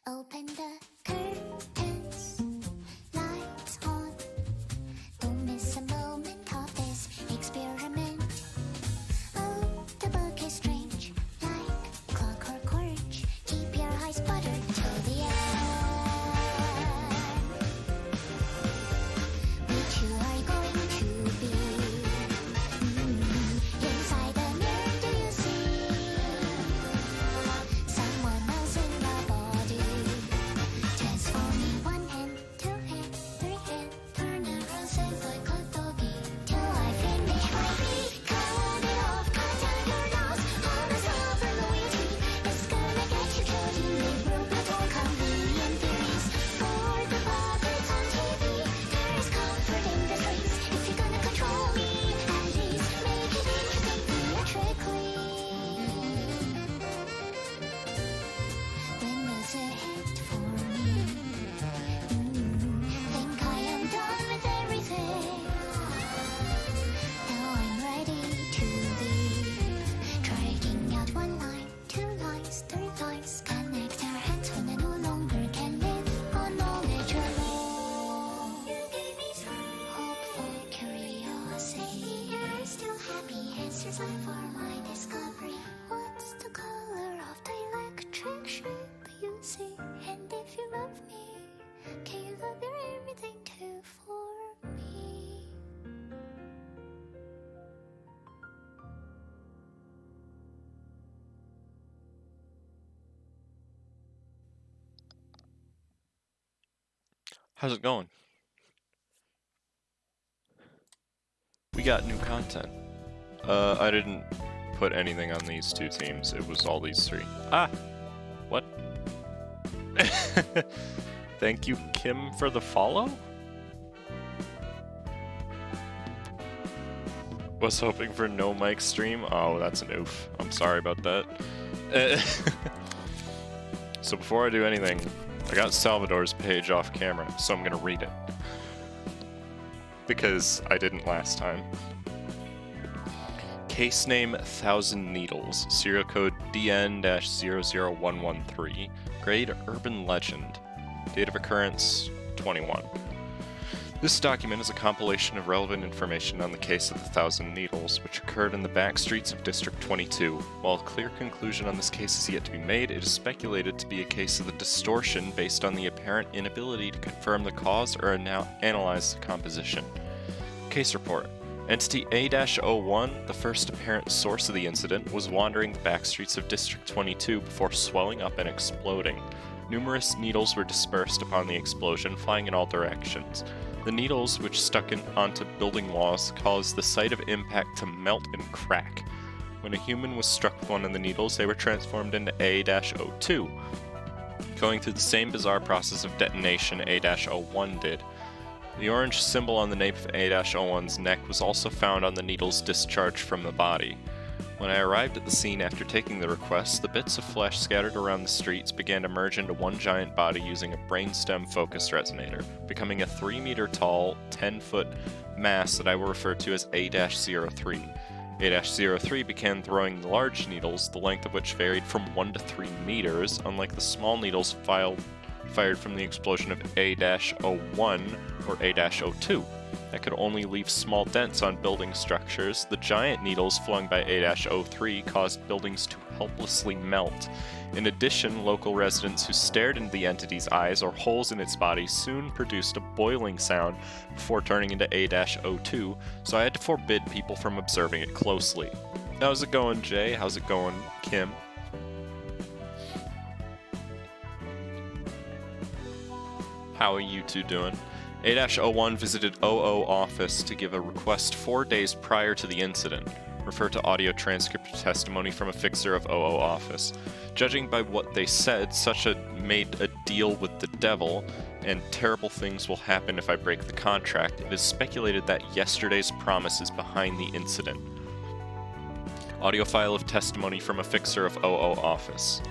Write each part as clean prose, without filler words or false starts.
Open the curtains, lights on. Don't miss a moment of this experiment. Oh, the book is strange, like clockwork orange. Keep your eyes buttered till the end. Which you are going to be. Inside the mirror, do you see someone else in the body? Transforming one hand, two hand, three hand, turn around, say like a doggy till I finish my feet. Cut it off, cut down your nose. All the silver loyalty is gonna get you killed. You live real but all convenient theories. For the puppets on TV, there's comfort in the streets. If you're gonna control me, at least make it interesting theatrically. When there's a hit for me, think I am done with everything. Now I'm ready to leave. Striking out one line, two lines, three lines. Connect our hands when I no longer can live on knowledge alone. You gave me some hopeful curiosity. You're still happy answers lie for my discovery. What's the color of the electric shape you see? And if you love me, can you love your everything too for me? How's it going? We got new content. I didn't put anything on these two teams. It was all these three. Ah! What? Thank you, Kim, for the follow? Was hoping for no mic stream? Oh, that's an oof. I'm sorry about that. So before I do anything, I got Salvador's page off camera, so I'm gonna read it. Because I didn't last time. Case name 1000 Needles, serial code DN-00113, grade Urban Legend, date of occurrence 21. This document is a compilation of relevant information on the case of the 1000 Needles, which occurred in the back streets of District 22. While a clear conclusion on this case is yet to be made, it is speculated to be a case of the distortion based on the apparent inability to confirm the cause or analyze the composition. Case report. Entity A-01, the first apparent source of the incident, was wandering the back streets of District 22 before swelling up and exploding. Numerous needles were dispersed upon the explosion, flying in all directions. The needles, which stuck onto building walls, caused the site of impact to melt and crack. When a human was struck with one of the needles, they were transformed into A-02, going through the same bizarre process of detonation A-01 did. The orange symbol on the nape of A-01's neck was also found on the needles discharged from the body. When I arrived at the scene after taking the request, the bits of flesh scattered around the streets began to merge into one giant body using a brainstem focused resonator, becoming a 3-meter tall, 10-foot mass that I will refer to as A-03. A-03 began throwing the large needles, the length of which varied from 1 to 3 meters, unlike the small needles fired from the explosion of A-01 or A-02. That could only leave small dents on building structures. The giant needles flung by A-03 caused buildings to helplessly melt. In addition, local residents who stared into the entity's eyes or holes in its body soon produced a boiling sound before turning into A-02, so I had to forbid people from observing it closely. How's it going, Jay? How's it going, Kim? How are you two doing? A-01 visited OO office to give a request 4 days prior to the incident. Refer to audio transcript of testimony from a fixer of OO office. Judging by what they said, such a made a deal with the devil, and terrible things will happen if I break the contract. It is speculated that yesterday's promise is behind the incident. Audio file of testimony from a fixer of OO office.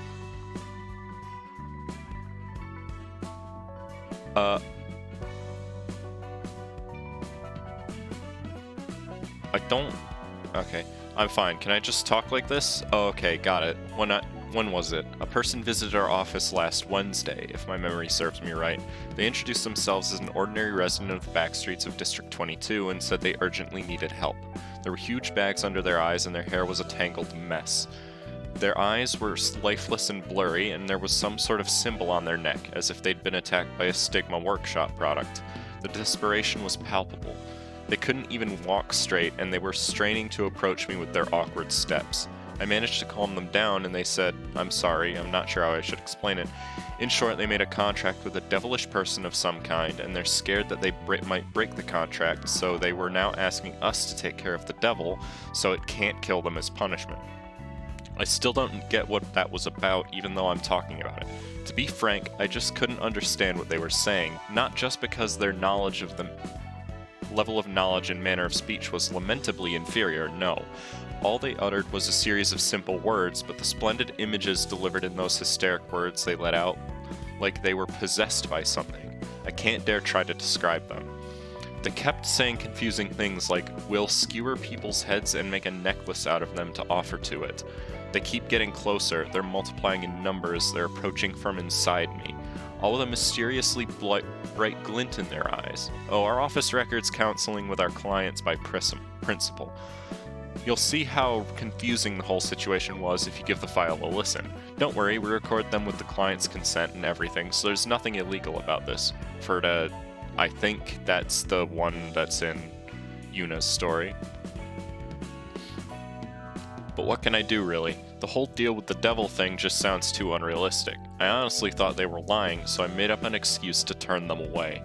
I don't... Okay, I'm fine. Can I just talk like this? Oh, okay, got it. When was it? A person visited our office last Wednesday, if my memory serves me right. They introduced themselves as an ordinary resident of the back streets of District 22 and said they urgently needed help. There were huge bags under their eyes and their hair was a tangled mess. Their eyes were lifeless and blurry, and there was some sort of symbol on their neck, as if they'd been attacked by a Stigma Workshop product. The desperation was palpable. They couldn't even walk straight, and they were straining to approach me with their awkward steps. I managed to calm them down, and they said, "I'm sorry, I'm not sure how I should explain it." In short, they made a contract with a devilish person of some kind, and they're scared that they might break the contract, so they were now asking us to take care of the devil, so it can't kill them as punishment. I still don't get what that was about, even though I'm talking about it. To be frank, I just couldn't understand what they were saying, not just because their knowledge of the level of knowledge and manner of speech was lamentably inferior, no. All they uttered was a series of simple words, but the splendid images delivered in those hysteric words they let out, like they were possessed by something. I can't dare try to describe them. They kept saying confusing things like, "We'll skewer people's heads and make a necklace out of them to offer to it." They keep getting closer, they're multiplying in numbers, they're approaching from inside me. All with a mysteriously bright glint in their eyes. Oh, our office records counseling with our clients by principle. You'll see how confusing the whole situation was if you give the file a listen. Don't worry, we record them with the client's consent and everything, so there's nothing illegal about this. I think that's the one that's in Yuna's story. But what can I do, really? The whole deal with the devil thing just sounds too unrealistic. I honestly thought they were lying, so I made up an excuse to turn them away.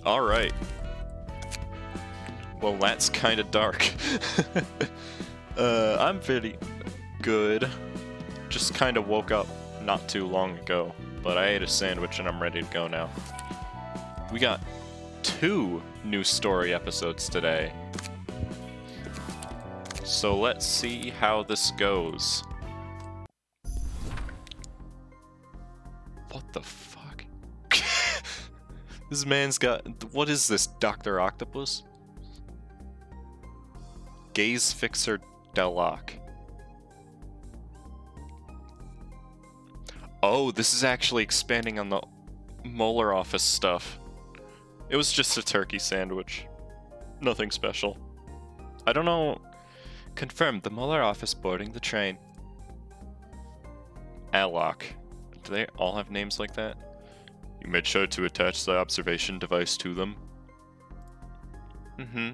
Alright. Well, that's kinda dark. I'm pretty good. Just kinda woke up not too long ago, but I ate a sandwich and I'm ready to go now. We got 2 new story episodes today. So let's see how this goes. What the fuck? This man's got... What is this, Dr. Octopus? Gaze Fixer Delac. Oh, this is actually expanding on the Molar Office stuff. It was just a turkey sandwich. Nothing special. I don't know... Confirmed, the Molar Office boarding the train. Alok. Do they all have names like that? You made sure to attach the observation device to them? Mm-hmm.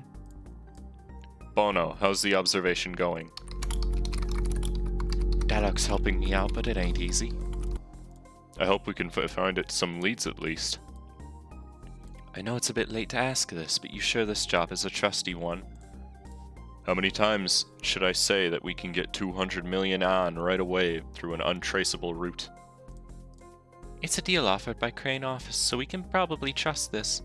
Bono, how's the observation going? Dalek's helping me out, but it ain't easy. I hope we can find it some leads at least. I know it's a bit late to ask this, but you sure this job is a trusty one? How many times should I say that we can get 200 million on right away through an untraceable route? It's a deal offered by Crane Office, so we can probably trust this.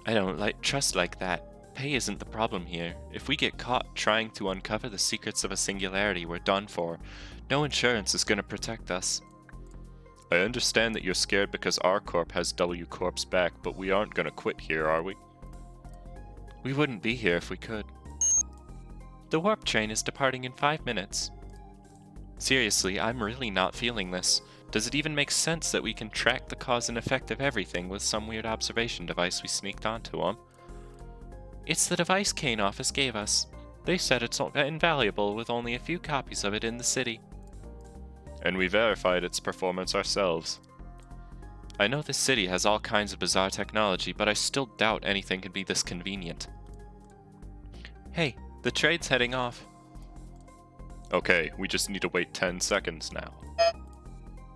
I don't like trust like that. Pay isn't the problem here. If we get caught trying to uncover the secrets of a singularity, we're done for. No insurance is going to protect us. I understand that you're scared because our corp has W Corp's back, but we aren't going to quit here, are we? We wouldn't be here if we could. The warp train is departing in 5 minutes. Seriously, I'm really not feeling this. Does it even make sense that we can track the cause and effect of everything with some weird observation device we sneaked onto them? It's the device Kane Office gave us. They said it's invaluable with only a few copies of it in the city. And we verified its performance ourselves. I know this city has all kinds of bizarre technology, but I still doubt anything can be this convenient. Hey, the train's heading off. Okay, we just need to wait 10 seconds now.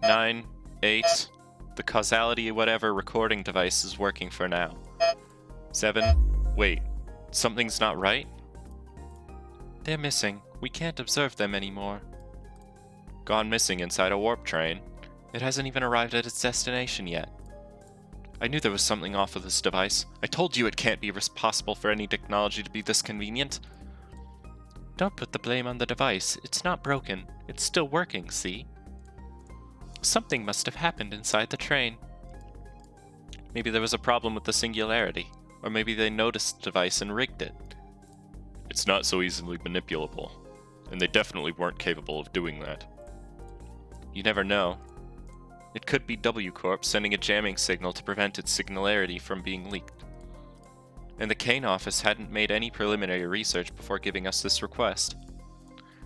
9, 8, the causality whatever recording device is working for now. 7, wait, something's not right? They're missing. We can't observe them anymore. Gone missing inside a warp train. It hasn't even arrived at its destination yet. I knew there was something off with this device. I told you it can't be possible for any technology to be this convenient. Don't put the blame on the device. It's not broken. It's still working, see? Something must have happened inside the train. Maybe there was a problem with the singularity. Or maybe they noticed the device and rigged it. It's not so easily manipulable, and they definitely weren't capable of doing that. You never know. It could be W Corp sending a jamming signal to prevent its singularity from being leaked. And the Kane office hadn't made any preliminary research before giving us this request.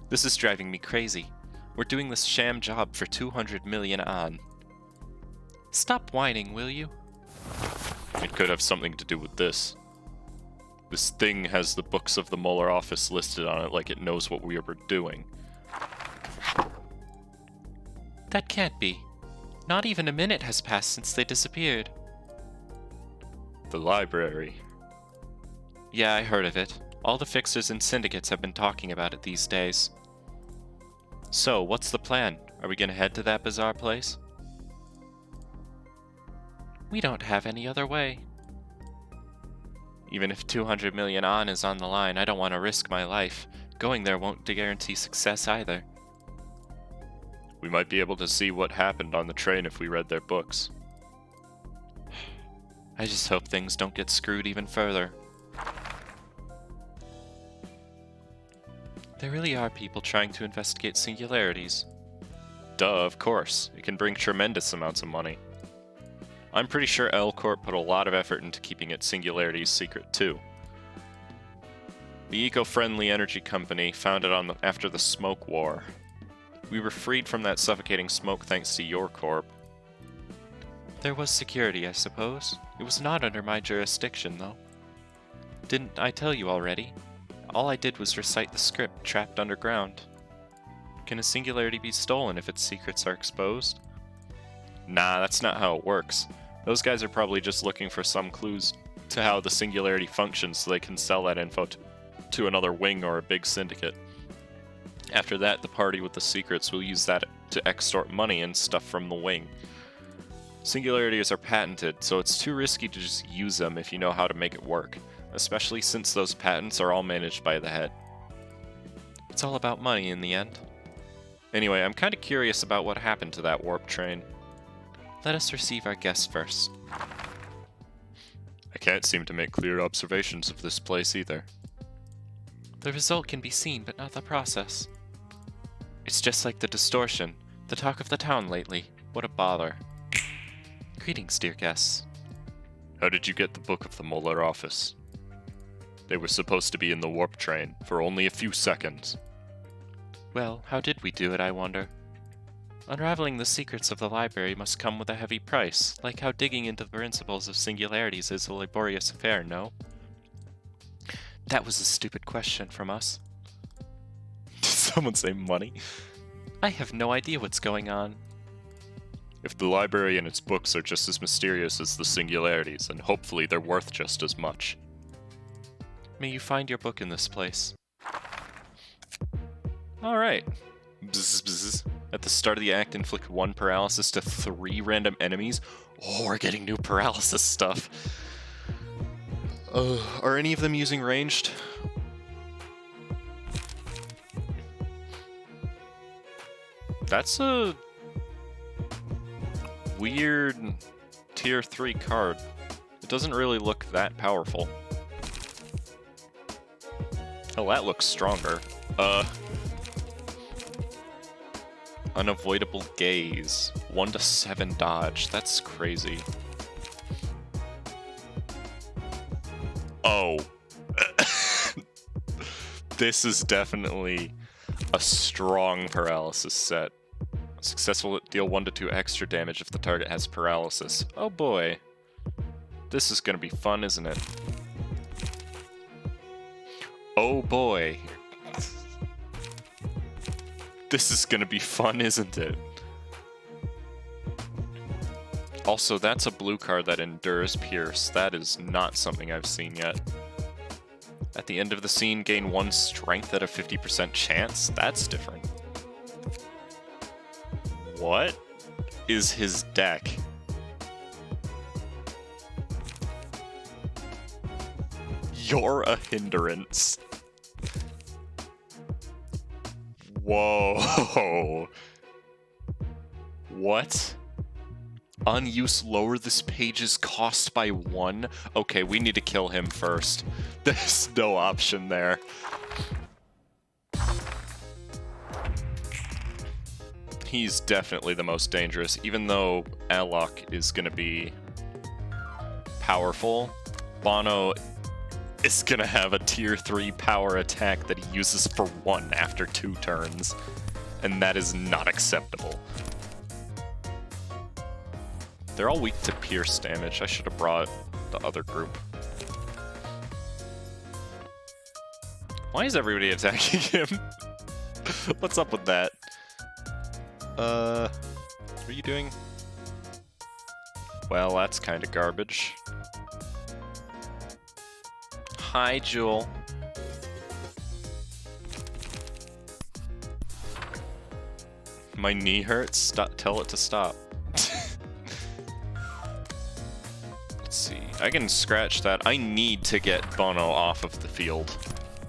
This is driving me crazy. We're doing this sham job for 200 million on. Stop whining, will you? It could have something to do with this. This thing has the books of the Mueller office listed on it like it knows what we were doing. That can't be. Not even a minute has passed since they disappeared. The library. Yeah, I heard of it. All the fixers and syndicates have been talking about it these days. So, what's the plan? Are we gonna head to that bizarre place? We don't have any other way. Even if 200 million on is on the line, I don't want to risk my life. Going there won't guarantee success either. We might be able to see what happened on the train if we read their books. I just hope things don't get screwed even further. There really are people trying to investigate singularities. Duh, of course. It can bring tremendous amounts of money. I'm pretty sure L Corp put a lot of effort into keeping its singularities secret too. The eco-friendly energy company founded after the Smoke War. We were freed from that suffocating smoke thanks to your corp. There was security, I suppose. It was not under my jurisdiction, though. Didn't I tell you already? All I did was recite the script trapped underground. Can a singularity be stolen if its secrets are exposed? Nah, that's not how it works. Those guys are probably just looking for some clues to how the singularity functions so they can sell that info to another wing or a big syndicate. After that, the party with the secrets will use that to extort money and stuff from the wing. Singularities are patented, so it's too risky to just use them if you know how to make it work, especially since those patents are all managed by the head. It's all about money in the end. Anyway, I'm kind of curious about what happened to that warp train. Let us receive our guests first. I can't seem to make clear observations of this place either. The result can be seen, but not the process. It's just like the distortion, the talk of the town lately. What a bother. Greetings, dear guests. How did you get the book of the Mueller office? They were supposed to be in the warp train for only a few seconds. Well, how did we do it, I wonder? Unraveling the secrets of the library must come with a heavy price, like how digging into the principles of singularities is a laborious affair, no? That was a stupid question from us. Did someone say money? I have no idea what's going on. If the library and its books are just as mysterious as the singularities, then hopefully they're worth just as much. May you find your book in this place. Alright. Bzz, bzz. At the start of the act, inflict 1 paralysis to 3 random enemies. Oh, we're getting new paralysis stuff. Are any of them using ranged? That's a weird tier 3 card. It doesn't really look that powerful. Oh, that looks stronger. Unavoidable gaze. 1 to 7 dodge. That's crazy. Oh. This is definitely a strong paralysis set. Successful deal 1 to 2 extra damage if the target has paralysis. Oh boy. This is gonna be fun, isn't it? Oh boy. This is gonna be fun, isn't it? Also, that's a blue card that endures Pierce. That is not something I've seen yet. At the end of the scene, gain 1 strength at a 50% chance? That's different. What is his deck? You're a hindrance. Whoa. What? Unuse lower this page's cost by 1. Okay, we need to kill him first. There's no option there. He's definitely the most dangerous, even though Alok is gonna be powerful. Bono is gonna have a tier 3 power attack that he uses for 1 after 2 turns, and that is not acceptable. They're all weak to pierce damage. I should have brought the other group. Why is everybody attacking him? What's up with that? What are you doing? Well, that's kind of garbage. Hi, Jewel. My knee hurts. Stop. Tell it to stop. Let's see. I can scratch that. I need to get Bono off of the field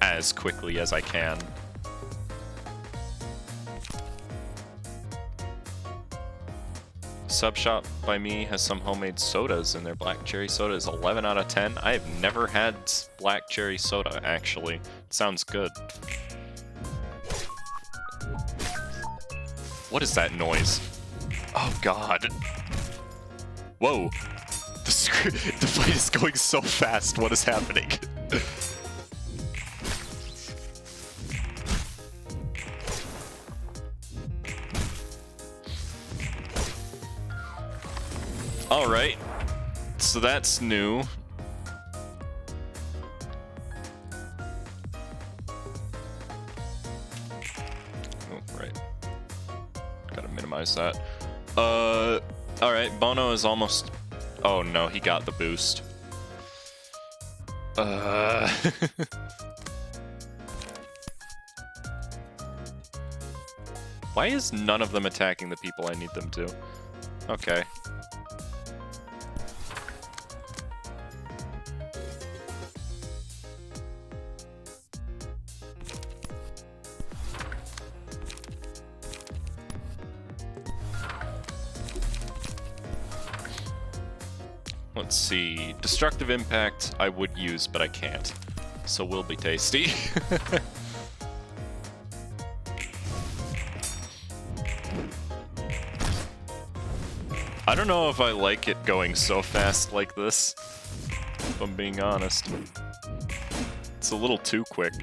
as quickly as I can. Sub shop by me has some homemade sodas in their black cherry soda is 11 out of 10. I have never had black cherry soda, actually. It sounds good. What is that noise? Oh god. Whoa. The fight is going so fast. What is happening? Alright, so that's new. Oh, right. Gotta minimize that. Alright, Bono is almost... Oh no, he got the boost. Why is none of them attacking the people I need them to? Okay. Let's see. Destructive Impact I would use, but I can't. So will be tasty. I don't know if I like it going so fast like this, if I'm being honest. It's a little too quick.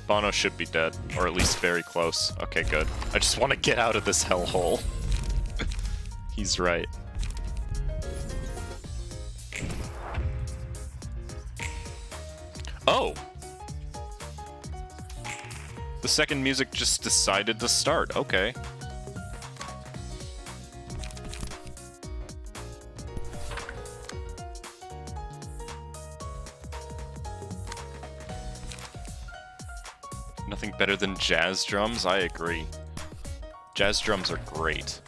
Bono should be dead, or at least very close. Okay, good. I just want to get out of this hellhole. He's right. Oh! The second music just decided to start. Okay. Nothing better than jazz drums? I agree. Jazz drums are great.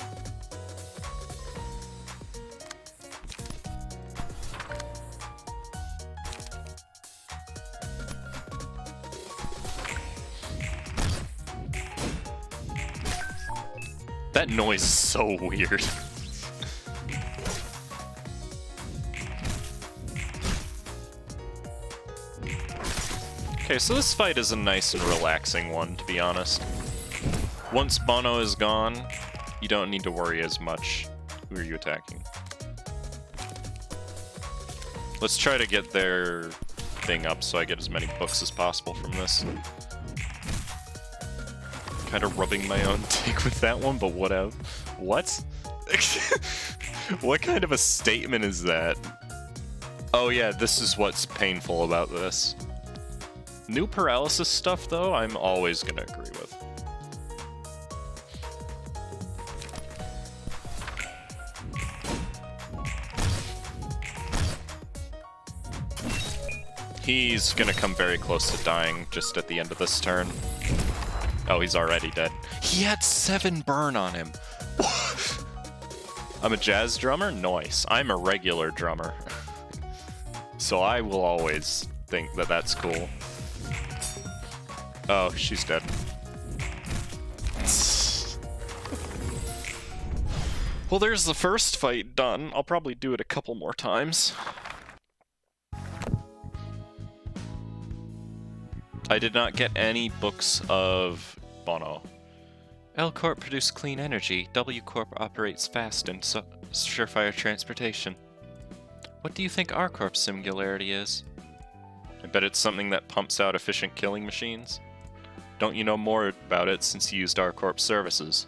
That noise is so weird. Okay, so this fight is a nice and relaxing one, to be honest. Once Bono is gone, you don't need to worry as much. Who are you attacking? Let's try to get their thing up so I get as many books as possible from this. Kind of rubbing my own dick with that one, but whatever. What? What kind of a statement is that? Oh yeah, this is what's painful about this. New paralysis stuff, though, I'm always gonna agree with. He's gonna come very close to dying just at the end of this turn. Oh, he's already dead. He had 7 burn on him. I'm a jazz drummer? Nice. I'm a regular drummer. So I will always think that that's cool. Oh, she's dead. Well, there's the first fight done. I'll probably do it a couple more times. I did not get any books of Bono. L Corp produce clean energy. W Corp operates fast and surefire transportation. What do you think R Corp's singularity is? I bet it's something that pumps out efficient killing machines. Don't you know more about it since you used R Corp's services?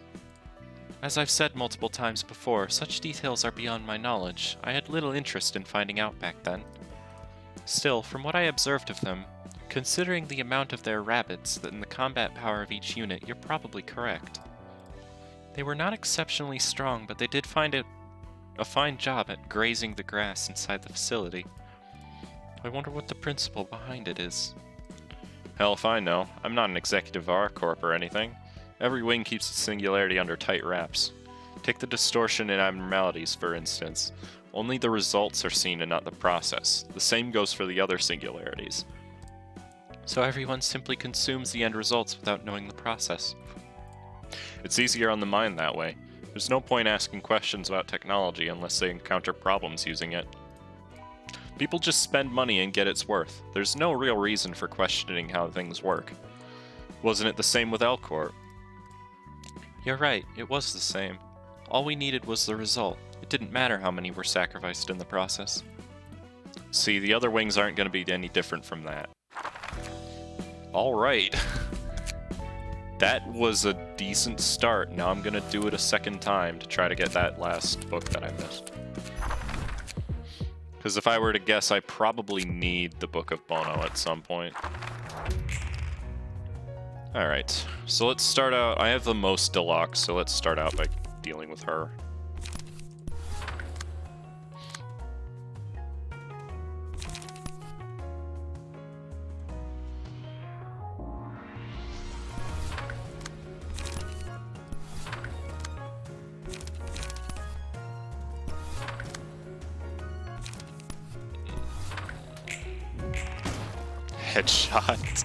As I've said multiple times before, such details are beyond my knowledge. I had little interest in finding out back then. Still, from what I observed of them, considering the amount of their rabbits and the combat power of each unit, you're probably correct. They were not exceptionally strong, but they did find it a fine job at grazing the grass inside the facility. I wonder what the principle behind it is. Hell if I know. I'm not an executive of R Corp or anything. Every wing keeps its singularity under tight wraps. Take the distortion and abnormalities, for instance. Only the results are seen and not the process. The same goes for the other singularities. So everyone simply consumes the end results without knowing the process. It's easier on the mind that way. There's no point asking questions about technology unless they encounter problems using it. People just spend money and get its worth. There's no real reason for questioning how things work. Wasn't it the same with L Corp? You're right, it was the same. All we needed was the result. It didn't matter how many were sacrificed in the process. See, the other wings aren't going to be any different from that. Alright. That was a decent start. Now I'm going to do it a second time to try to get that last book that I missed. Because if I were to guess, I probably need the Book of Bono at some point. Alright, so let's start out. I have the most deluxe, so let's start out by dealing with her. Headshot.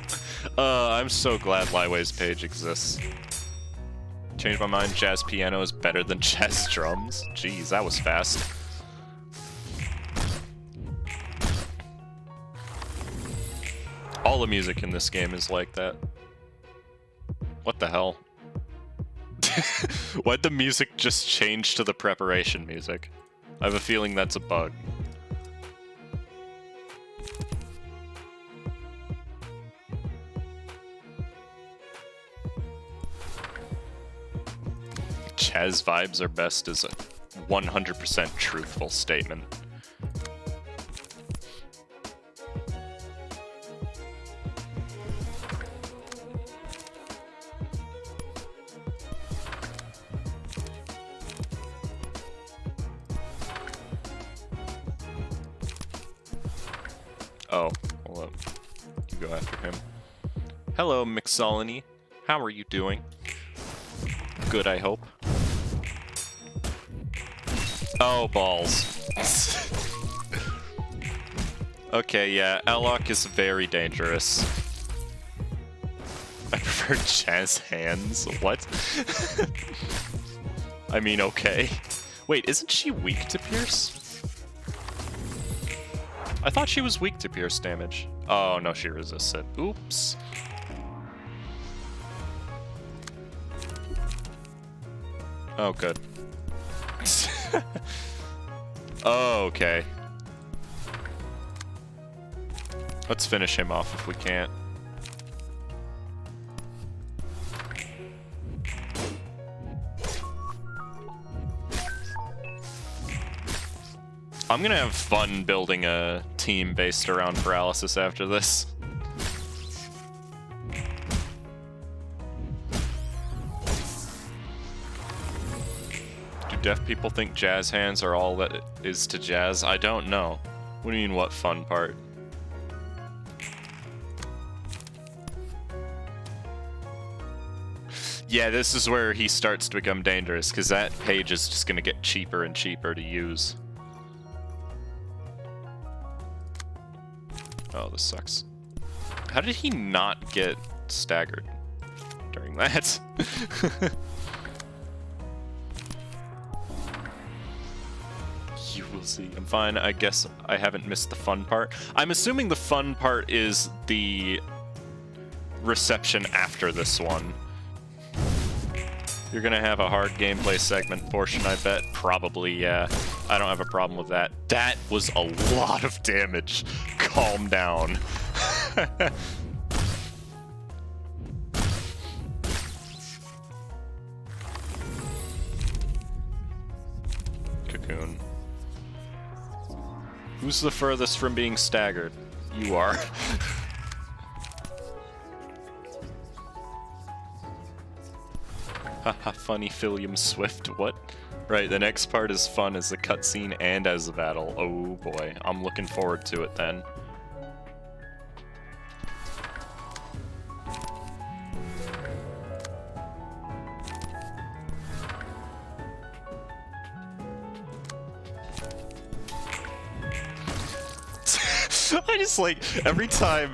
I'm so glad Liway's page exists. Changed my mind, jazz piano is better than jazz drums. Jeez, that was fast. All the music in this game is like that. What the hell? Why'd the music just change to the preparation music? I have a feeling that's a bug. Jazz vibes are best is a 100% truthful statement. Oh, hold up. You go after him. Hello, Mixolony. How are you doing? Good, I hope. Oh, balls. Okay, yeah, Elok is very dangerous. I prefer jazz hands. What? I mean, okay. Wait, isn't she weak to pierce? I thought she was weak to pierce damage. Oh, no, she resists it. Oops. Oh, good. Oh, okay. Let's finish him off if we can't. I'm gonna have fun building a team based around paralysis after this. Deaf people think jazz hands are all that is to jazz? I don't know. What do you mean, what fun part? Yeah, this is where he starts to become dangerous, because that page is just going to get cheaper and cheaper to use. Oh, this sucks. How did he not get staggered during that? We'll see. I'm fine. I guess I haven't missed the fun part. I'm assuming the fun part is the reception after this one. You're gonna have a hard gameplay segment portion, I bet. Probably, yeah. I don't have a problem with that. That was a lot of damage. Calm down. Cocoon. Who's the furthest from being staggered? You are. Haha, funny Philium Swift. What? Right, the next part is fun as a cutscene and as a battle. Oh boy, I'm looking forward to it then. I just like, every time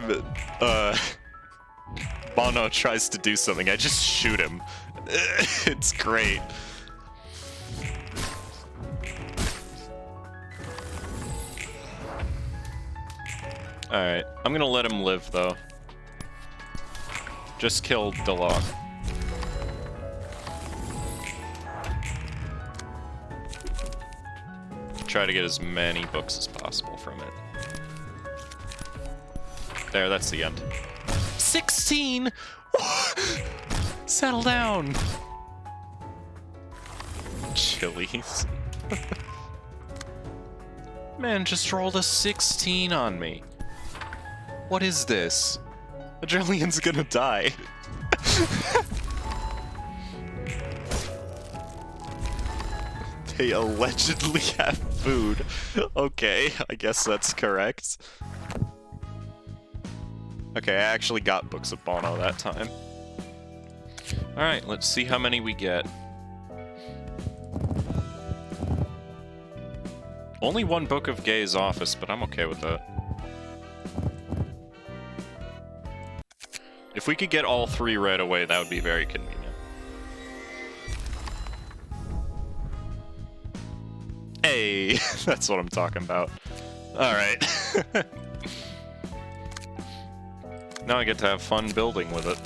Bono tries to do something, I just shoot him. It's great. Alright, I'm gonna let him live though. Just kill Delok. Try to get as many books as possible from it. There, that's the end. 16! Settle down! Chilies. Man just rolled a 16 on me. What is this? Adrelian's gonna die. They allegedly have food. Okay, I guess that's correct. Okay, I actually got books of Bono that time. Alright, let's see how many we get. Only one book of Gay's office, but I'm okay with that. If we could get all 3 right away, that would be very convenient. Hey, that's what I'm talking about. Alright. Now I get to have fun building with it.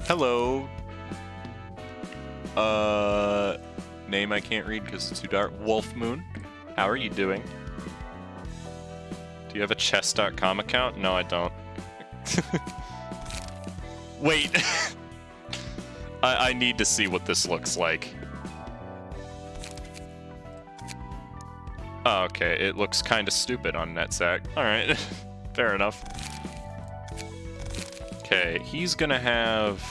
Hello. Name I can't read because it's too dark. Wolf Moon. How are you doing? Do you have a chess.com account? No, I don't. Wait. I need to see what this looks like. Oh, okay, it looks kind of stupid on NetSac. Alright, fair enough. Okay, he's gonna have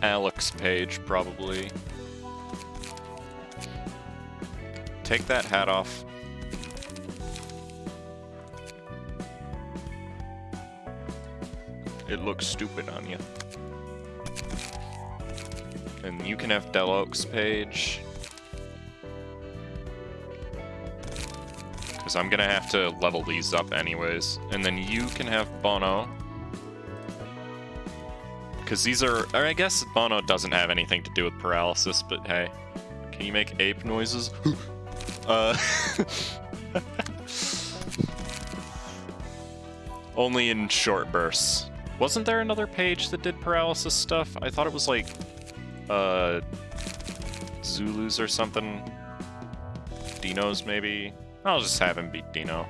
Alex page, probably. Take that hat off. It looks stupid on you. And you can have Deloak's page. Because I'm gonna have to level these up anyways. And then you can have Bono. Because these are... Or I guess Bono doesn't have anything to do with paralysis, but hey. Can you make ape noises? Only in short bursts. Wasn't there another page that did paralysis stuff? I thought it was like... Zulus or something. Dinos, maybe? I'll just have him beat Dino.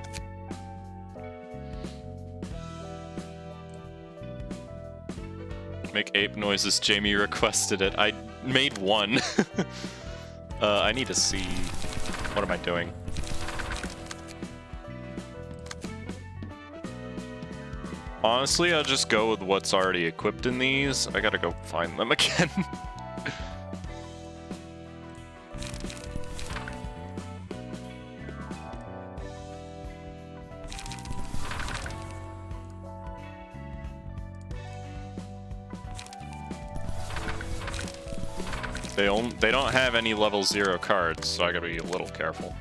Make ape noises. Jamie requested it. I made one. I need to see... What am I doing? Honestly, I'll just go with what's already equipped in these. I gotta go find them again. They don't have any level 0 cards, so I gotta be a little careful.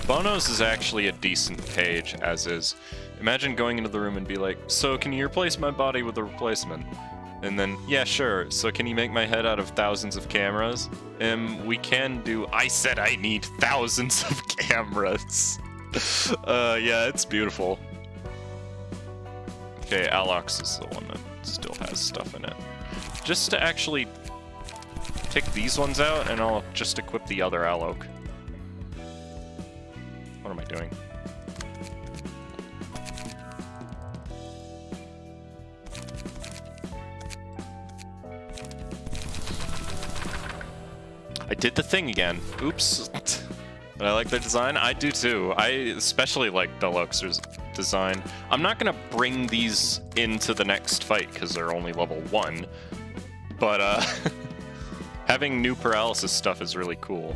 Bono's is actually a decent page, as is. Imagine going into the room and be like, so can you replace my body with a replacement? And then, yeah, sure. So can you make my head out of thousands of cameras? We can do... I said I need thousands of cameras. Yeah, it's beautiful. Okay, Alox is the one that still has stuff in it. Just to actually take these ones out, and I'll just equip the other Alok. What am I doing? I did the thing again. Oops. But I like their design. I do too. I especially like Deluxe's design. I'm not gonna bring these into the next fight because they're only level 1. But having new paralysis stuff is really cool.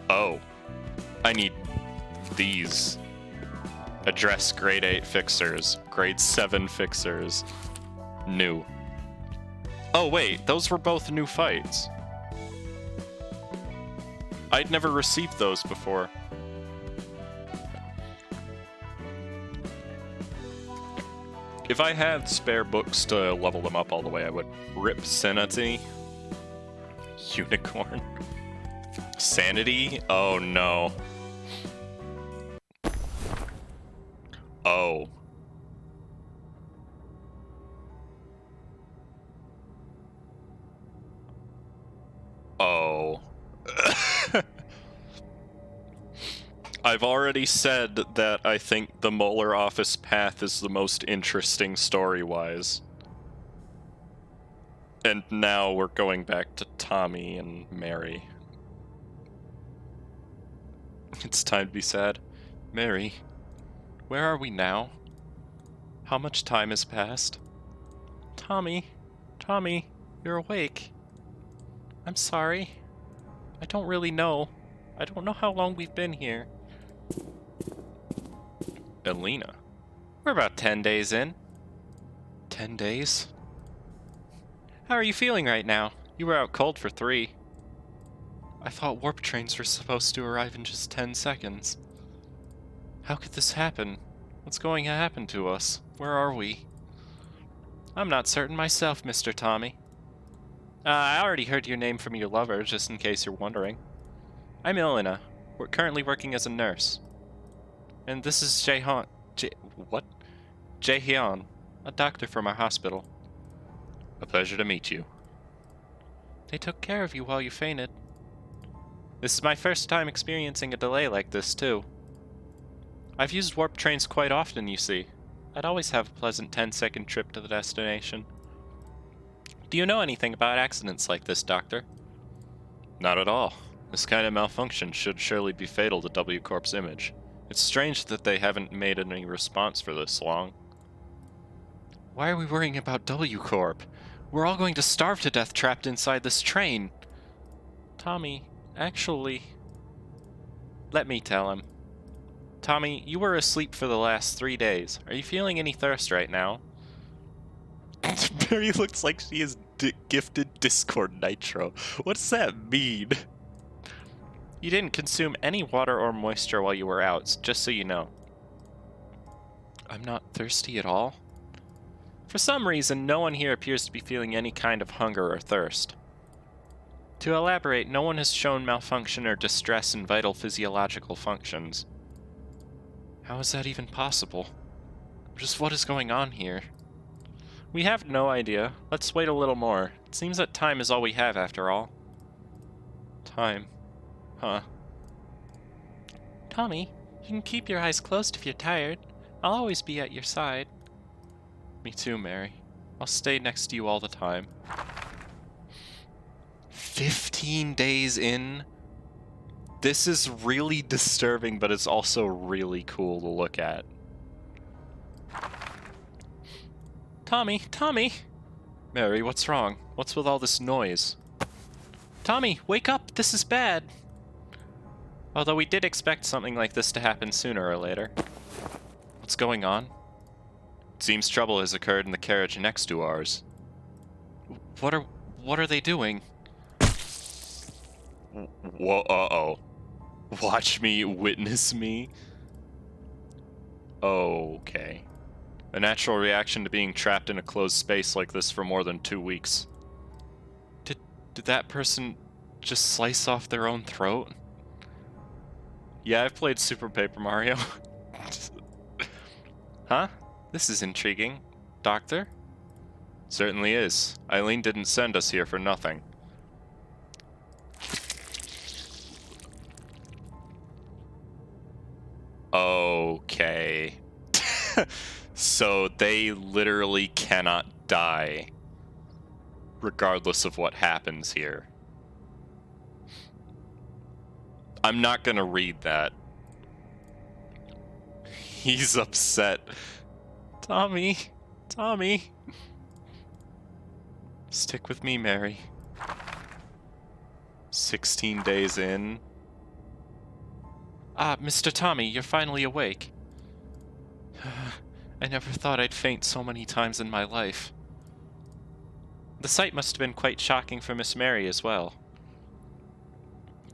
Oh. I need these. Address grade 8 fixers. Grade 7 fixers. New. Oh wait, those were both new fights. I'd never received those before. If I had spare books to level them up all the way, I would rip Sanity. Unicorn. Sanity? Oh no. Oh. Oh. I've already said that I think the Molar Office path is the most interesting story-wise. And now we're going back to Tommy and Mary. It's time to be sad. Mary, where are we now? How much time has passed? Tommy, you're awake. I'm sorry. I don't really know. I don't know how long we've been here. Elena. We're about 10 days in. 10 days? How are you feeling right now? You were out cold for 3. I thought warp trains were supposed to arrive in just 10 seconds. How could this happen? What's going to happen to us? Where are we? I'm not certain myself, Mr. Tommy. I already heard your name from your lover, just in case you're wondering. I'm Elena. We're currently working as a nurse. And this is Jaehyun. Jaehyun, a doctor from our hospital. A pleasure to meet you. They took care of you while you fainted. This is my first time experiencing a delay like this, too. I've used warp trains quite often, you see. I'd always have a pleasant 10-second trip to the destination. Do you know anything about accidents like this, Doctor? Not at all. This kind of malfunction should surely be fatal to W Corp's image. It's strange that they haven't made any response for this long. Why are we worrying about W Corp? We're all going to starve to death trapped inside this train. Tommy, actually... Let me tell him. Tommy, you were asleep for the last 3 days. Are you feeling any thirst right now? Mary looks like she is gifted Discord Nitro. What does that mean? You didn't consume any water or moisture while you were out, just so you know. I'm not thirsty at all? For some reason, no one here appears to be feeling any kind of hunger or thirst. To elaborate, no one has shown malfunction or distress in vital physiological functions. How is that even possible? Just what is going on here? We have no idea. Let's wait a little more. It seems that time is all we have after all. Time. Huh. Tommy, you can keep your eyes closed if you're tired. I'll always be at your side. Me too, Mary. I'll stay next to you all the time. 15 days in? This is really disturbing, but it's also really cool to look at. Tommy! Mary, what's wrong? What's with all this noise? Tommy, wake up! This is bad! Although we did expect something like this to happen sooner or later. What's going on? It seems trouble has occurred in the carriage next to ours. What are they doing? Whoa, uh-oh. Watch me, witness me? Okay. A natural reaction to being trapped in a closed space like this for more than 2 weeks. Did that person just slice off their own throat? Yeah, I've played Super Paper Mario. Huh? This is intriguing. Doctor? Certainly is. Eileen didn't send us here for nothing. Okay. So they literally cannot die, regardless of what happens here. I'm not gonna read that. He's upset. Tommy. Tommy. Stick with me, Mary. 16 days in. Ah, Mr. Tommy, you're finally awake. I never thought I'd faint so many times in my life. The sight must have been quite shocking for Miss Mary as well.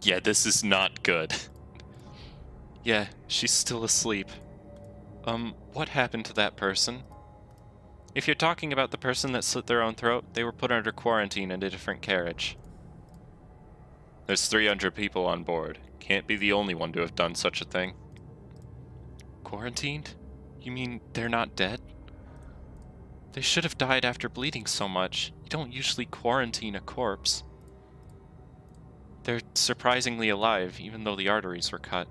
Yeah, this is not good. Yeah, she's still asleep. What happened to that person? If you're talking about the person that slit their own throat, they were put under quarantine in a different carriage. There's 300 people on board. Can't be the only one to have done such a thing. Quarantined? You mean they're not dead? They should have died after bleeding so much. You don't usually quarantine a corpse. They're surprisingly alive, even though the arteries were cut.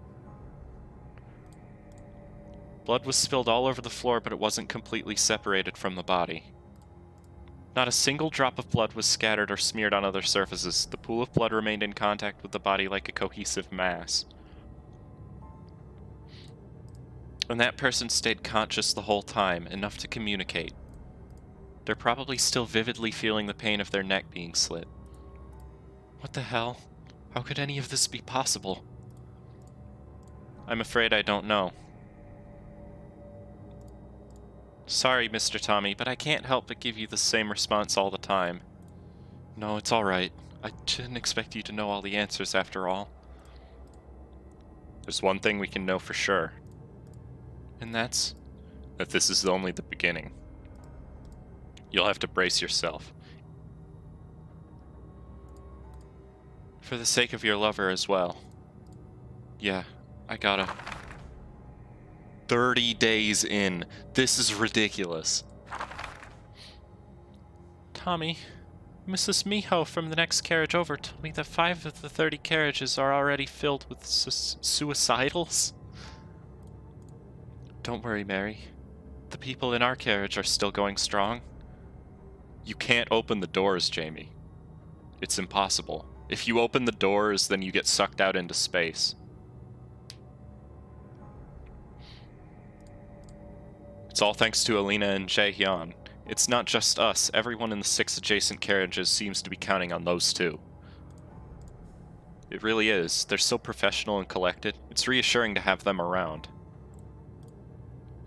Blood was spilled all over the floor, but it wasn't completely separated from the body. Not a single drop of blood was scattered or smeared on other surfaces. The pool of blood remained in contact with the body like a cohesive mass. And that person stayed conscious the whole time, enough to communicate. They're probably still vividly feeling the pain of their neck being slit. What the hell? How could any of this be possible? I'm afraid I don't know. Sorry, Mr. Tommy, but I can't help but give you the same response all the time. No, it's alright. I didn't expect you to know all the answers after all. There's one thing we can know for sure. And that's? That this is only the beginning. You'll have to brace yourself. For the sake of your lover as well. Yeah, I gotta. 30 days in. This is ridiculous. Tommy, Mrs. Miho from the next carriage over told me that 5 of the 30 carriages are already filled with suicidals. Don't worry, Mary. The people in our carriage are still going strong. You can't open the doors, Jamie. It's impossible. If you open the doors, then you get sucked out into space. It's all thanks to Alina and Jaehyun. It's not just us. Everyone in the 6 adjacent carriages seems to be counting on those two. It really is. They're so professional and collected. It's reassuring to have them around.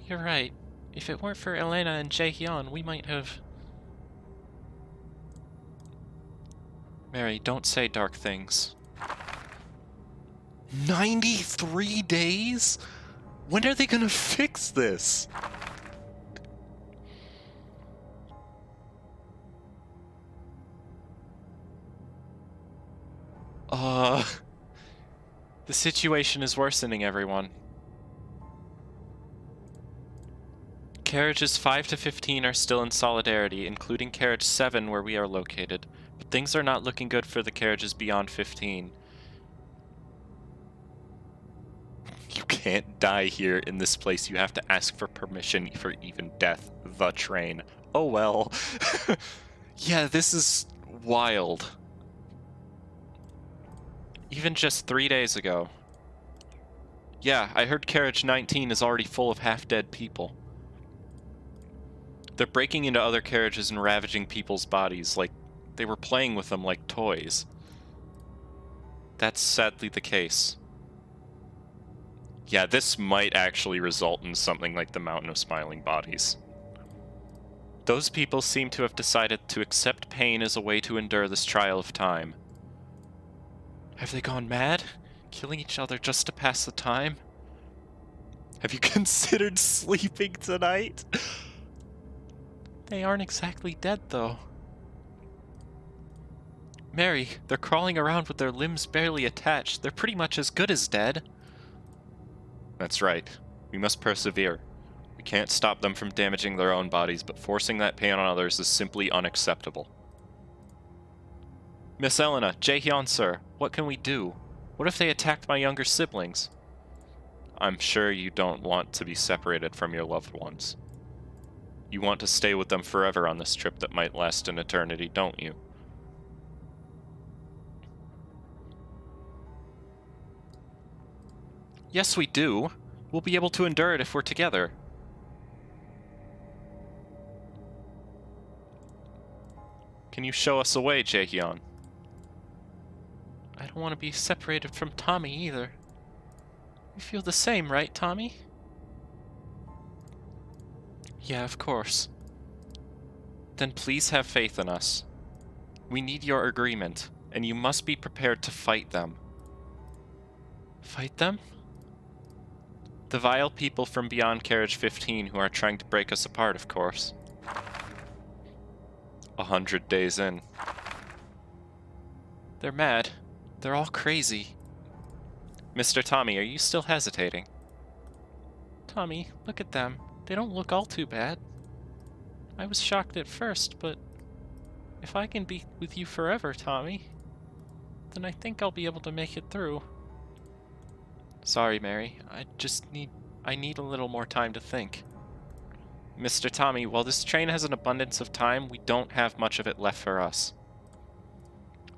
You're right. If it weren't for Elena and Jaehyun, we might have... Mary, don't say dark things. 93 days? When are they gonna fix this? The situation is worsening, everyone. Carriages 5 to 15 are still in solidarity, including carriage 7 where we are located. But things are not looking good for the carriages beyond 15. You can't die here in this place. You have to ask for permission for even death. The train. Oh well. Yeah, this is wild. Even just 3 days ago. Yeah, I heard carriage 19 is already full of half-dead people. They're breaking into other carriages and ravaging people's bodies like they were playing with them like toys. That's sadly the case. Yeah, this might actually result in something like the Mountain of Smiling Bodies. Those people seem to have decided to accept pain as a way to endure this trial of time. Have they gone mad? Killing each other just to pass the time? Have you considered sleeping tonight? They aren't exactly dead, though. Mary, they're crawling around with their limbs barely attached. They're pretty much as good as dead. That's right. We must persevere. We can't stop them from damaging their own bodies, but forcing that pain on others is simply unacceptable. Miss Elena, Jaehyun sir, what can we do? What if they attacked my younger siblings? I'm sure you don't want to be separated from your loved ones. You want to stay with them forever on this trip that might last an eternity, don't you? Yes, we do. We'll be able to endure it if we're together. Can you show us a way, Jaehyun? I don't want to be separated from Tommy either. You feel the same, right, Tommy? Yeah, of course. Then please have faith in us. We need your agreement, and you must be prepared to fight them. Fight them? The vile people from beyond Carriage 15 who are trying to break us apart, of course. 100 days in. They're mad. They're all crazy. Mr. Tommy, are you still hesitating? Tommy, look at them. They don't look all too bad. I was shocked at first, but if I can be with you forever, Tommy, then I think I'll be able to make it through. Sorry, Mary. I need a little more time to think. Mr. Tommy, while this train has an abundance of time, we don't have much of it left for us.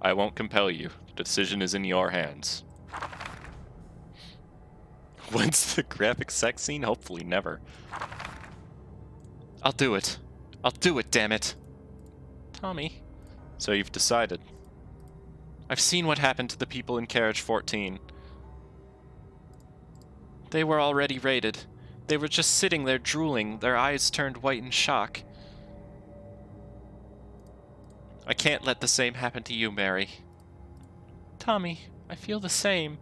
I won't compel you. The decision is in your hands. When's the graphic sex scene? Hopefully never. I'll do it. I'll do it, damn it. Tommy. So you've decided. I've seen what happened to the people in Carriage 14. They were already raided. They were just sitting there drooling, their eyes turned white in shock. I can't let the same happen to you, Mary. Tommy, I feel the same.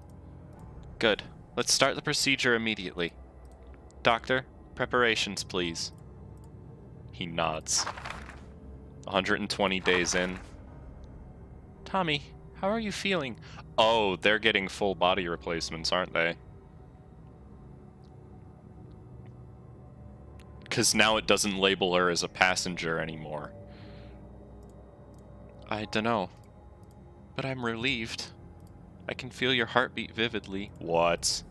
Good. Let's start the procedure immediately. Doctor, preparations, please. He nods. 120 days in. Tommy, how are you feeling? Oh, they're getting full body replacements, aren't they? Because now it doesn't label her as a passenger anymore. I dunno. But I'm relieved. I can feel your heartbeat vividly. What?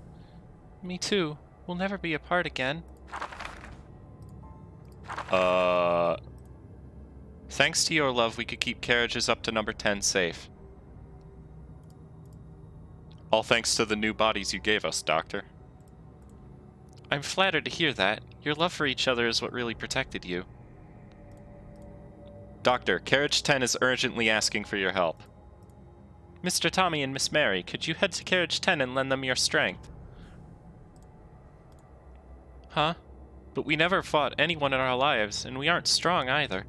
Me too. We'll never be apart again. Thanks to your love, we could keep carriages up to number 10 safe. All thanks to the new bodies you gave us, Doctor. I'm flattered to hear that. Your love for each other is what really protected you. Doctor, Carriage 10 is urgently asking for your help. Mr. Tommy and Miss Mary, could you head to Carriage 10 and lend them your strength? Huh? But we never fought anyone in our lives, and we aren't strong either.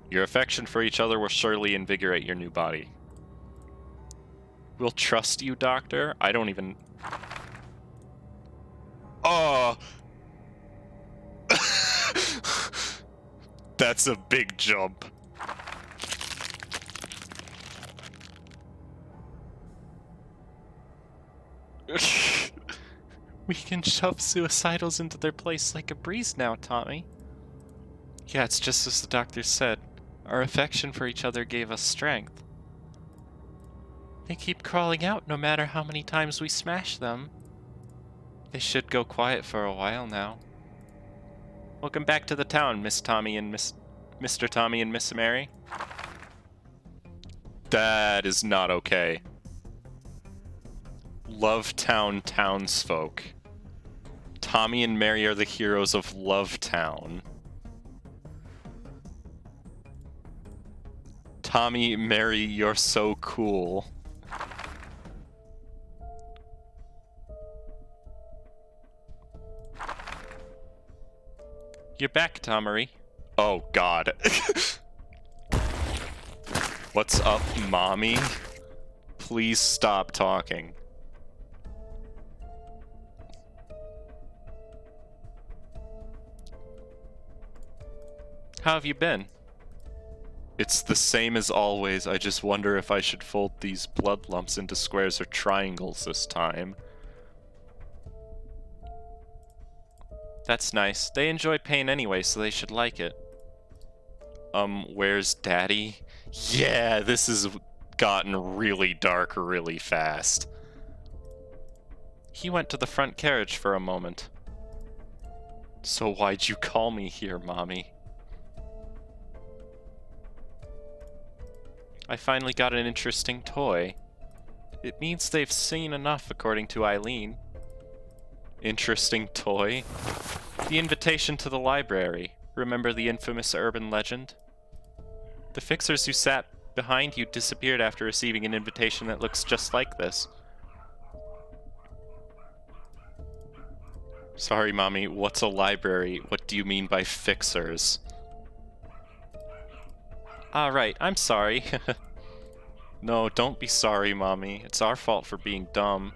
Your affection for each other will surely invigorate your new body. We'll trust you, Doctor? I don't even... Oh! That's a big jump. We can shove suicidals into their place like a breeze now, Tommy. Yeah, it's just as the doctor said. Our affection for each other gave us strength. They keep crawling out no matter how many times we smash them. They should go quiet for a while now. Welcome back to the town, Mr. Tommy and Miss Mary. That is not okay. Love Town townsfolk. Tommy and Mary are the heroes of Love Town. Tommy, Mary, you're so cool. You're back, Tommy. Oh, God. What's up, mommy? Please stop talking. How have you been? It's the same as always. I just wonder if I should fold these blood lumps into squares or triangles this time. That's nice. They enjoy pain anyway, so they should like it. Where's Daddy? Yeah, this has gotten really dark really fast. He went to the front carriage for a moment. So why'd you call me here, Mommy? I finally got an interesting toy. It means they've seen enough, according to Eileen. Interesting toy? The invitation to the library. Remember the infamous urban legend? The fixers who sat behind you disappeared after receiving an invitation that looks just like this. Sorry, Mommy, what's a library? What do you mean by fixers? Right, I'm sorry. No, don't be sorry, Mommy. It's our fault for being dumb.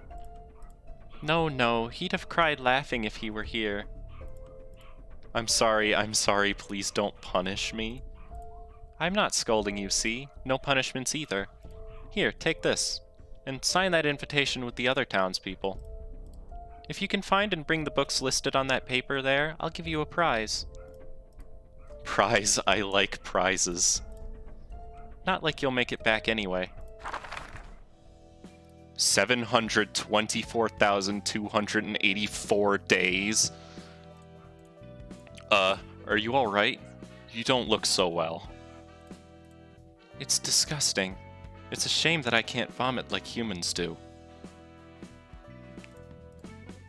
No, he'd have cried laughing if he were here. I'm sorry, please don't punish me. I'm not scolding you, see? No punishments either. Here, take this, and sign that invitation with the other townspeople. If you can find and bring the books listed on that paper there, I'll give you a prize. Prize? I like prizes. Not like you'll make it back anyway. 724,284 days? Are you alright? You don't look so well. It's disgusting. It's a shame that I can't vomit like humans do.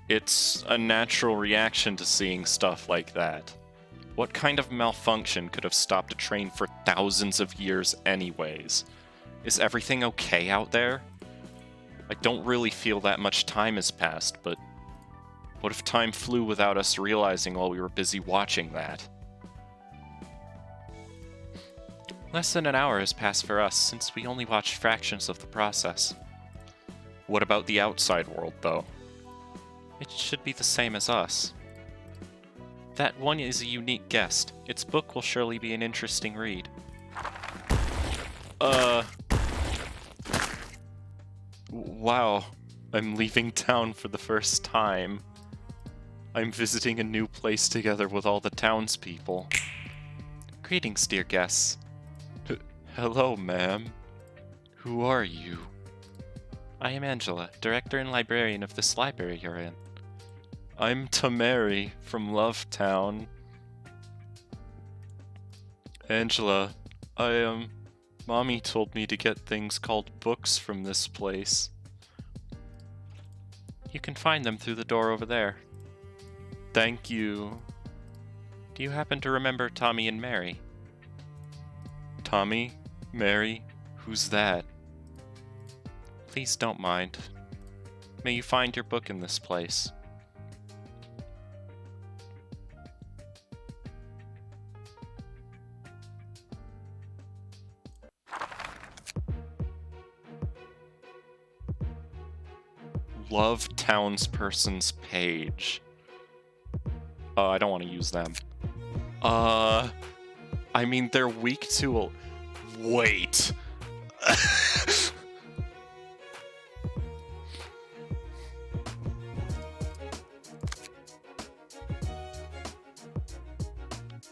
It's a natural reaction to seeing stuff like that. What kind of malfunction could have stopped a train for thousands of years anyways? Is everything okay out there? I don't really feel that much time has passed, but what if time flew without us realizing while we were busy watching that? Less than an hour has passed for us, since we only watched fractions of the process. What about the outside world, though? It should be the same as us. That one is a unique guest. Its book will surely be an interesting read. Wow. I'm leaving town for the first time. I'm visiting a new place together with all the townspeople. Greetings, dear guests. Hello, ma'am. Who are you? I am Angela, director and librarian of this library you're in. I'm Tamari from Lovetown. Angela, Mommy told me to get things called books from this place. You can find them through the door over there. Thank you. Do you happen to remember Tommy and Mary? Tommy? Mary? Who's that? Please don't mind. May you find your book in this place. Love townsperson's page. I don't want to use them. I mean, they're weak to... Wait.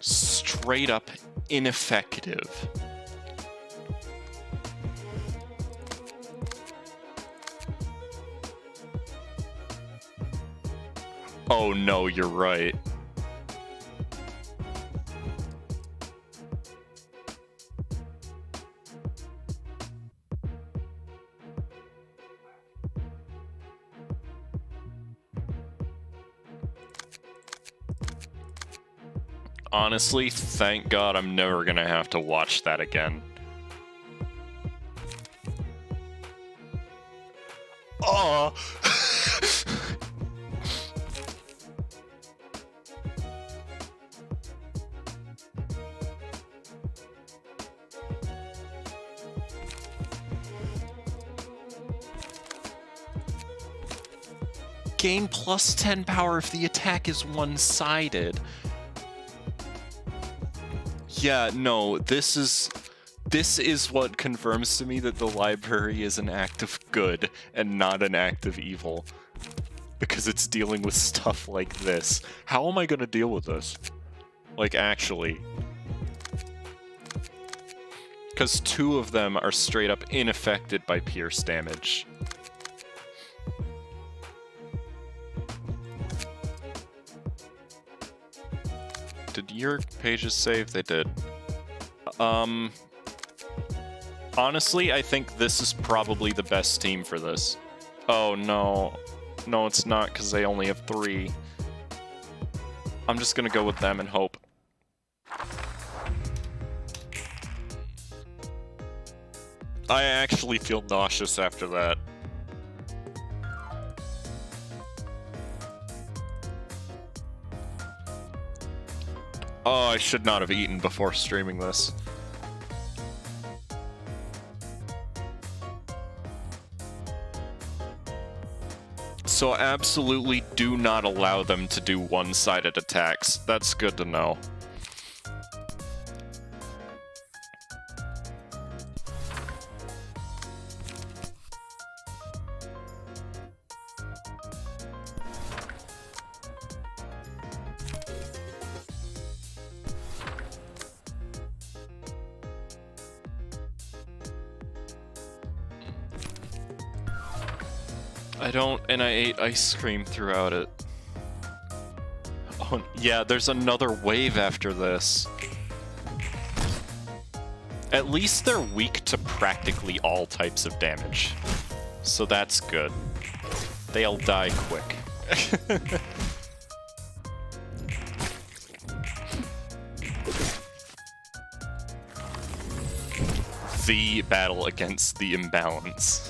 Straight up ineffective. Oh no, you're right. Honestly, thank God I'm never gonna have to watch that again. Oh! gain plus 10 power if the attack is one-sided. Yeah, no, this is what confirms to me that the library is an act of good and not an act of evil. Because it's dealing with stuff like this. How am I gonna deal with this? Like, actually. Because 2 of them are straight up unaffected by pierce damage. Did your pages save? They did. Honestly, I think this is probably the best team for this. Oh, no. No, it's not, because they only have 3. I'm just gonna go with them and hope. I actually feel nauseous after that. Oh, I should not have eaten before streaming this. So absolutely do not allow them to do one-sided attacks. That's good to know. And I ate ice cream throughout it. Oh, yeah, there's another wave after this. At least they're weak to practically all types of damage. So that's good. They'll die quick. The battle against the imbalance.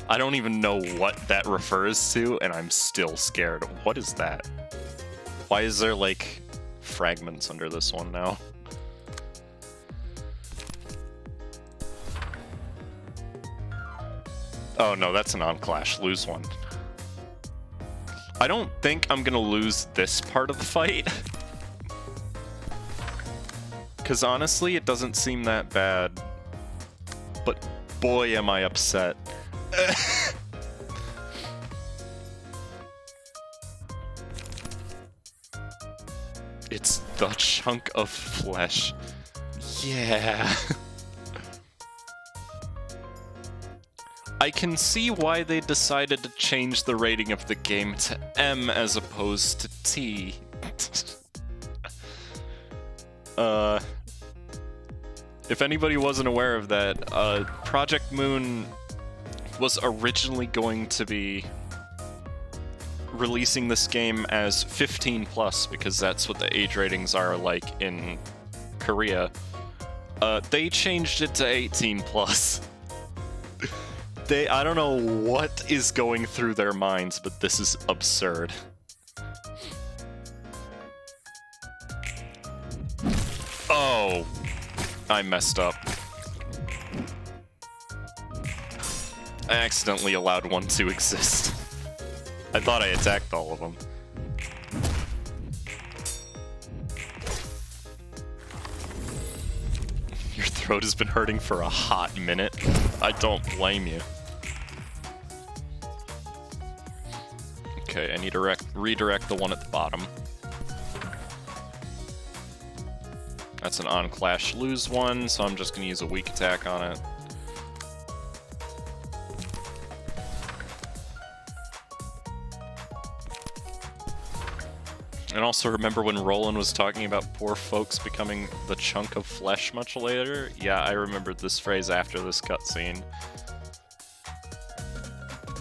I don't even know what that refers to, and I'm still scared. What is that? Why is there, like, fragments under this one now? Oh no, that's an on-clash. Lose one. I don't think I'm gonna lose this part of the fight. Because honestly, it doesn't seem that bad. But boy, am I upset. It's the chunk of flesh. Yeah. I can see why they decided to change the rating of the game to M as opposed to T. If anybody wasn't aware of that, Project Moon was originally going to be releasing this game as 15 plus because that's what the age ratings are like in Korea. They changed it to 18 plus. I don't know what is going through their minds, but this is absurd. Oh, I messed up. I accidentally allowed one to exist. I thought I attacked all of them. Your throat has been hurting for a hot minute. I don't blame you. Okay, I need to redirect the one at the bottom. That's an on-clash lose one, so I'm just gonna use a weak attack on it. And also remember when Roland was talking about poor folks becoming the chunk of flesh much later? Yeah, I remembered this phrase after this cutscene.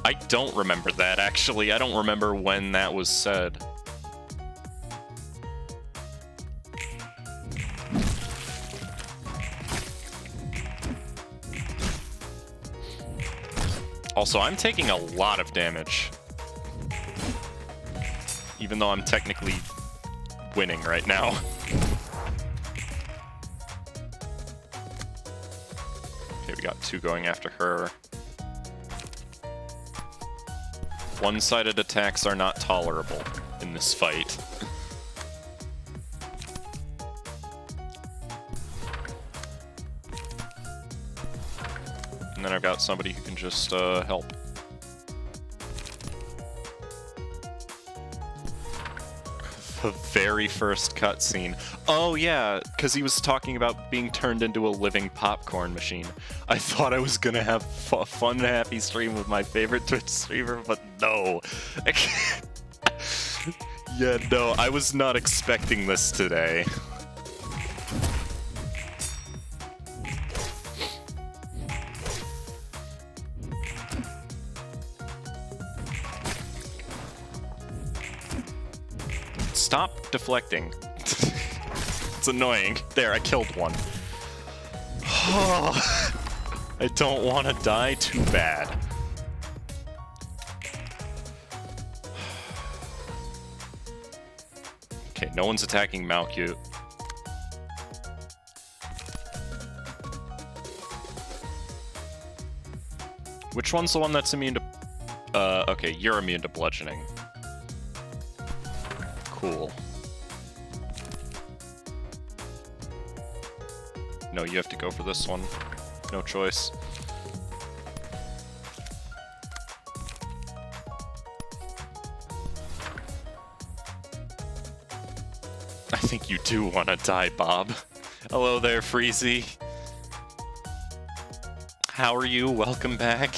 I don't remember that, actually. I don't remember when that was said. Also, I'm taking a lot of damage. Even though I'm technically winning right now. Okay, we got 2 going after her. One-sided attacks are not tolerable in this fight. And then I've got somebody who can just help. The very first cutscene. Oh yeah, because he was talking about being turned into a living popcorn machine. I thought I was gonna have a fun, happy stream with my favorite Twitch streamer, but no. Yeah, no, I was not expecting this today. Stop deflecting. It's annoying. There, I killed one. I don't want to die too bad. Okay, no one's attacking Malcute. Which one's the one that's immune to... okay, you're immune to bludgeoning. Cool. No, you have to go for this one. No choice. I think you do want to die, Bob. Hello there, Freezy. How are you? Welcome back.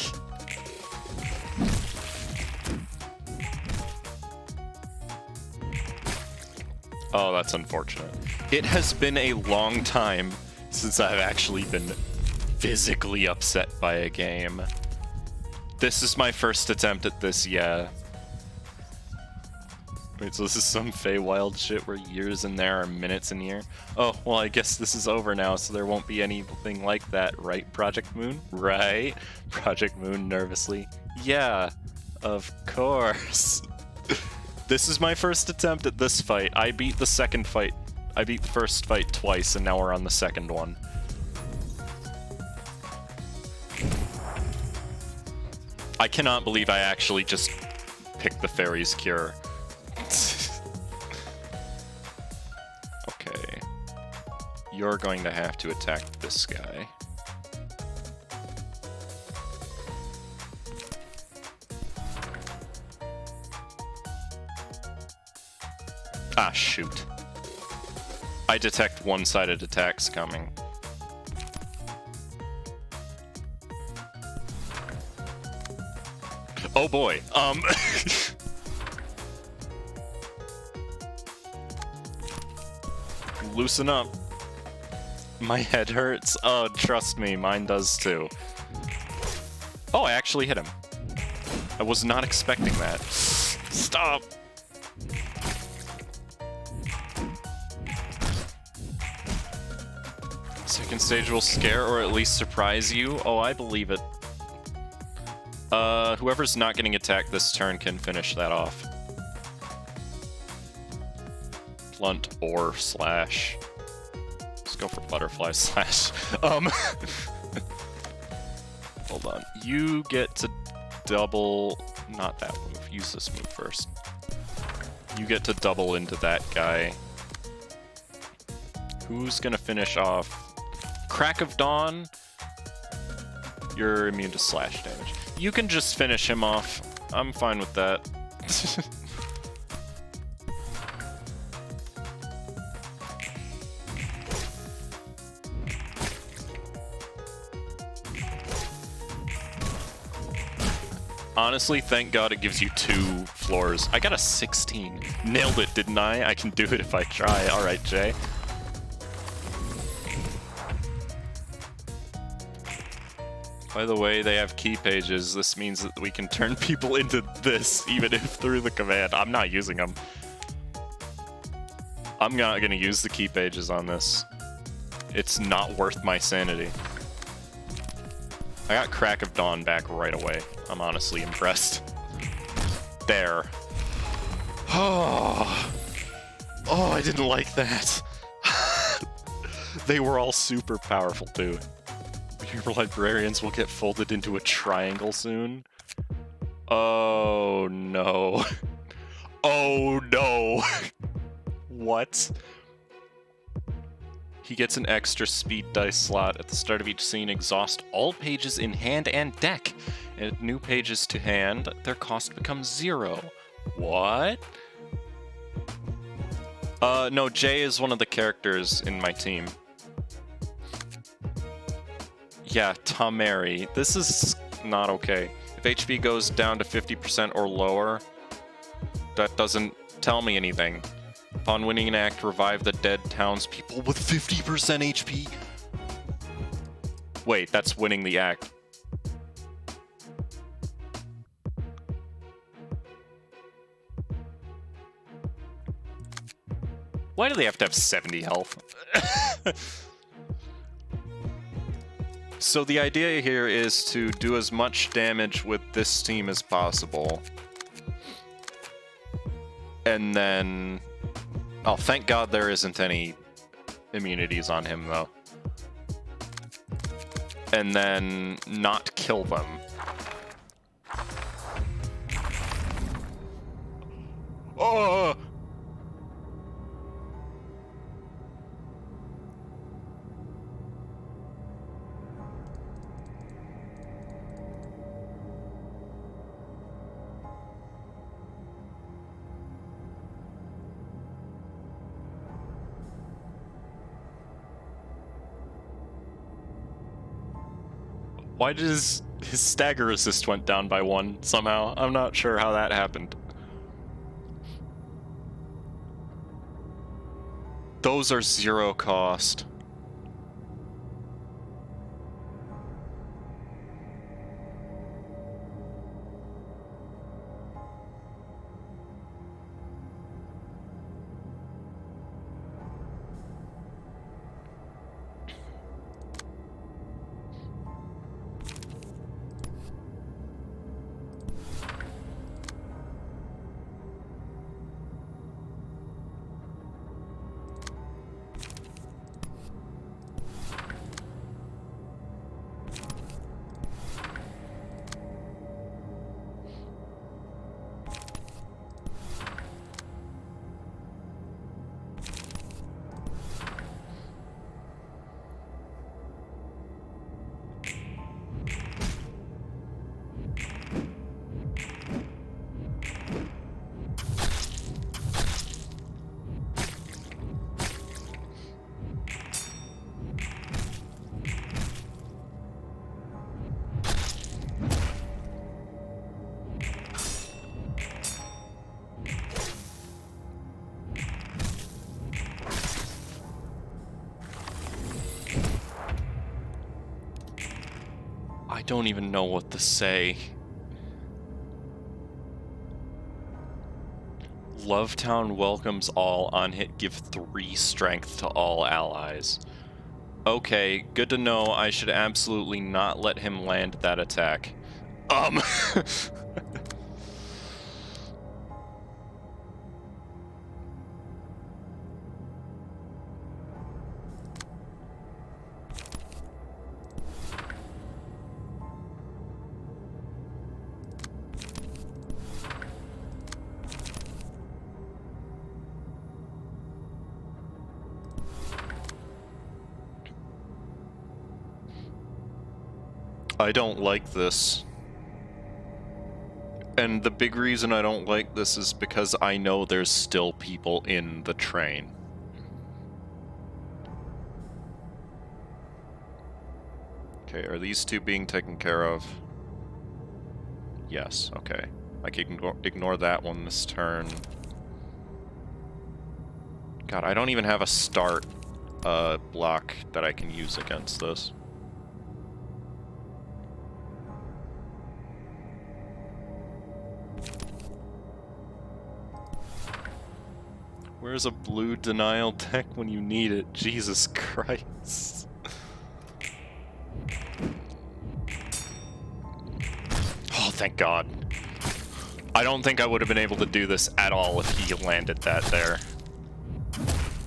Oh, that's unfortunate. It has been a long time since I've actually been physically upset by a game. This is my first attempt at this, yeah. Wait, so this is some Feywild shit where years in there are minutes in here? Oh, well, I guess this is over now, so there won't be anything like that, right, Project Moon? Right? Project Moon nervously. Yeah, of course. This is my first attempt at this fight. I beat the second fight. I beat the first fight twice, and now we're on the second one. I cannot believe I actually just picked the Fairy's Cure. Okay. You're going to have to attack this guy. Ah, shoot. I detect one-sided attacks coming. Oh boy, loosen up. My head hurts. Oh, trust me, mine does too. Oh, I actually hit him. I was not expecting that. Stop! Second stage will scare or at least surprise you. Oh, I believe it. Whoever's not getting attacked this turn can finish that off. Blunt or slash. Let's go for butterfly slash. Hold on. You get to double... Not that move. Use this move first. You get to double into that guy. Who's gonna finish off? Crack of Dawn? You're immune to slash damage. You can just finish him off. I'm fine with that. Honestly, thank God it gives you 2 floors. I got a 16. Nailed it, didn't I? I can do it if I try. Alright, Jay. By the way, they have key pages. This means that we can turn people into this, even if through the command. I'm not using them. I'm not gonna use the key pages on this. It's not worth my sanity. I got Crack of Dawn back right away. I'm honestly impressed. There. Oh, I didn't like that. They were all super powerful too. Your librarians will get folded into a triangle soon. Oh no. Oh no. What? He gets an extra speed dice slot at the start of each scene. Exhaust all pages in hand and deck. Add new pages to hand. Their cost becomes 0. What? No, Jay is one of the characters in my team. Yeah, Tamari. This is not okay. If HP goes down to 50% or lower, that doesn't tell me anything. Upon winning an act, revive the dead townspeople with 50% HP. Wait, that's winning the act. Why do they have to have 70 health? So the idea here is to do as much damage with this team as possible. And then... Oh, thank God there isn't any immunities on him, though. And then not kill them. Oh! Why did his stagger assist went down by 1 somehow? I'm not sure how that happened. Those are 0 cost. I don't even know what to say. Lovetown welcomes all. On hit, give 3 strength to all allies. Okay, good to know. I should absolutely not let him land that attack. I don't like this. And the big reason I don't like this is because I know there's still people in the train. Okay, are these 2 being taken care of? Yes, okay. I can ignore that one this turn. God, I don't even have a start block that I can use against this. Where's a blue denial deck when you need it? Jesus Christ. Oh, thank God. I don't think I would have been able to do this at all if he landed that there.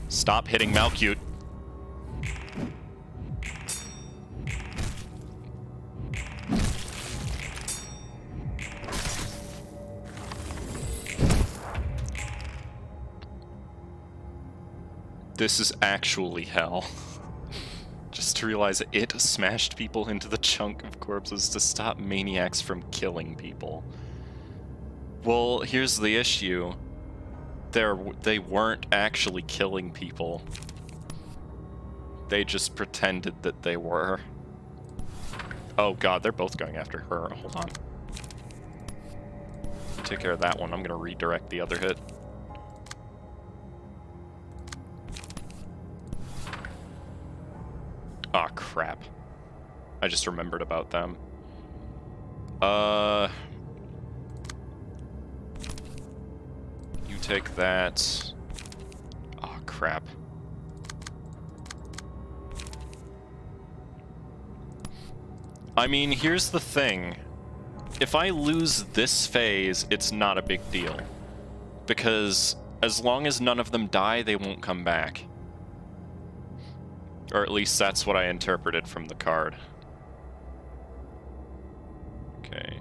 Stop hitting Malcute. This is actually hell. Just to realize it smashed people into the chunk of corpses to stop maniacs from killing people. Well, here's the issue. They weren't actually killing people. They just pretended that they were. Oh god, they're both going after her. Hold on. Take care of that one. I'm gonna redirect the other hit. Aw, crap. I just remembered about them. You take that. Aw, crap. I mean, here's the thing. If I lose this phase, it's not a big deal. Because as long as none of them die, they won't come back. Or at least that's what I interpreted from the card. Okay.